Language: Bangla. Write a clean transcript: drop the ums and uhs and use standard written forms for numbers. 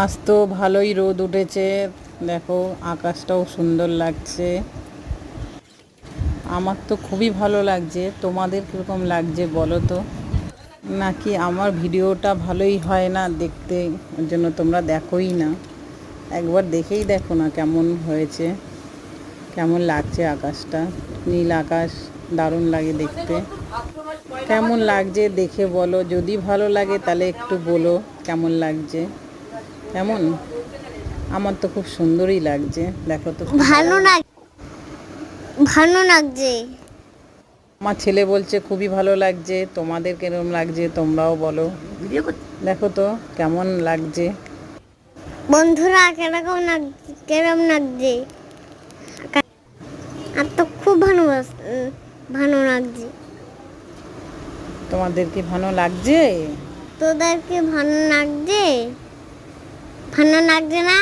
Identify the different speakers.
Speaker 1: আজ তো ভালোই রোদ উঠেছে, দেখো আকাশটাও সুন্দর লাগছে। আমার তো খুবই ভালো লাগছে, তোমাদের কীরকম লাগছে বলো তো। নাকি আমার ভিডিওটা ভালোই হয় না দেখতে, ওর জন্য তোমরা দেখোই না। একবার দেখেই দেখো না কেমন হয়েছে, কেমন লাগছে আকাশটা। নীল আকাশ দারুণ লাগে দেখতে। কেমন লাগছে দেখে বলো, যদি ভালো লাগে তাহলে একটু বলো কেমন লাগছে। কেমন, আমার তো খুব সুন্দরই লাগছে, দেখো তো।
Speaker 2: ভালো লাগছে।
Speaker 1: আমার ছেলে বলছে খুবই ভালো লাগছে, তোমাদের কেরম লাগছে তোমরাও বলো। দেখো তো কেমন লাগছে।
Speaker 2: বন্ধুরা কেরম লাগছে? আর তো খুব ভালো লাগছে।
Speaker 1: তোমাদের কি ভালো লাগছে?
Speaker 2: তোদেরকে ভালো লাগছে? ভালো লাগছে না?